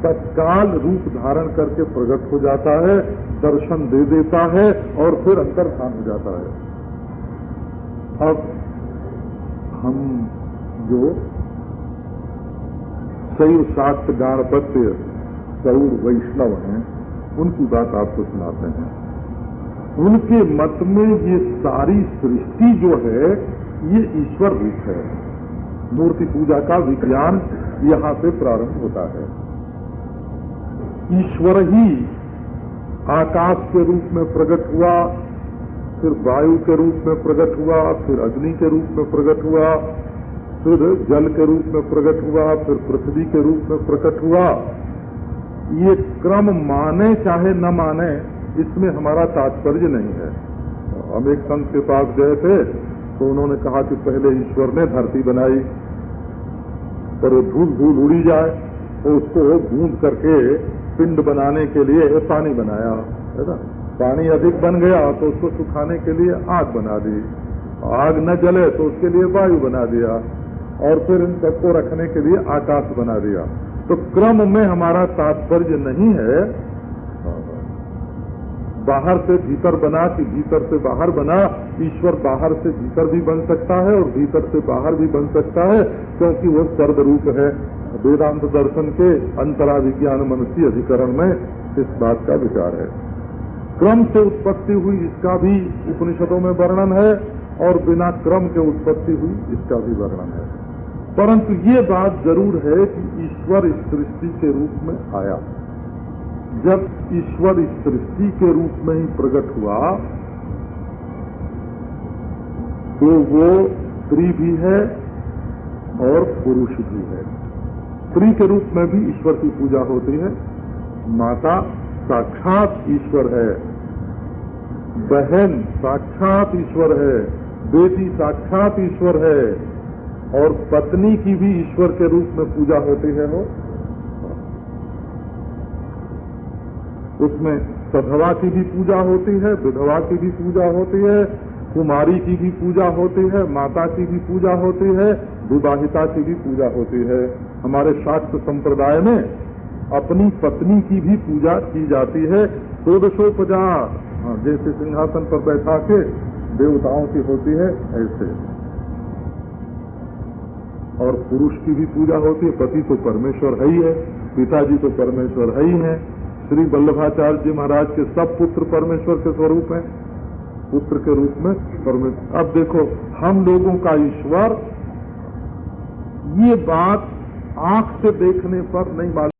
तत्काल रूप धारण करके प्रकट हो जाता है, दर्शन दे देता है और फिर अंतर्धान हो जाता है। अब हम जो शैव शाक्त गाणपत्य गौड़ वैष्णव हैं, उनकी बात आपको सुनाते हैं। उनके मत में ये सारी सृष्टि जो है ये ईश्वर रूप है। मूर्ति पूजा का विज्ञान यहां से प्रारंभ होता है। ईश्वर ही आकाश के रूप में प्रकट हुआ, फिर वायु के रूप में प्रकट हुआ, फिर अग्नि के रूप में प्रकट हुआ, फिर जल के रूप में प्रकट हुआ, फिर पृथ्वी के रूप में प्रकट हुआ। ये क्रम माने चाहे न माने, इसमें हमारा तात्पर्य नहीं है। हम एक संत के पास गए थे तो उन्होंने कहा कि पहले ईश्वर ने धरती बनाई, पर धूल धूल उड़ी जाए तो उसको गूंद करके पिंड बनाने के लिए पानी बनाया, है ना। पानी अधिक बन गया तो उसको सुखाने के लिए आग बना दी, आग न जले तो उसके लिए वायु बना दिया, और फिर इन सबको रखने के लिए आकाश बना दिया। तो क्रम में हमारा तात्पर्य नहीं है बाहर से भीतर बना कि भीतर से बाहर बना। ईश्वर बाहर से भीतर भी बन सकता है और भीतर से बाहर भी बन सकता है, क्योंकि वो सर्वरूप है। वेदांत दर्शन के अंतरा विज्ञान मनुष्य अधिकरण में इस बात का विचार है। क्रम से उत्पत्ति हुई इसका भी उपनिषदों में वर्णन है, और बिना क्रम के उत्पत्ति हुई इसका भी वर्णन है। परंतु ये बात जरूर है कि ईश्वर इस सृष्टि के रूप में आया। जब ईश्वर इस सृष्टि के रूप में ही प्रकट हुआ तो वो स्त्री भी है और पुरुष भी है। स्त्री के रूप में भी ईश्वर की पूजा होती है। माता साक्षात ईश्वर है, बहन साक्षात ईश्वर है, बेटी साक्षात ईश्वर है, और पत्नी की भी ईश्वर के रूप में पूजा होती है। हो उसमें सधवा की भी पूजा होती है, विधवा की भी पूजा होती है, कुमारी की भी पूजा होती है, माता की भी पूजा होती है, विवाहिता की भी पूजा होती है। हमारे शास्त्र संप्रदाय में अपनी पत्नी की भी पूजा की जाती है। 1650 जैसे सिंहासन पर बैठा के देवताओं की होती है ऐसे। और पुरुष की भी पूजा होती है। पति तो परमेश्वर है ही है, पिताजी तो परमेश्वर है ही है। श्री वल्लभाचार्य जी महाराज के सब पुत्र परमेश्वर के स्वरूप हैं, पुत्र के रूप में परमेश्वर। अब देखो, हम लोगों का ईश्वर, ये बात आंख से देखने पर नहीं मालूम।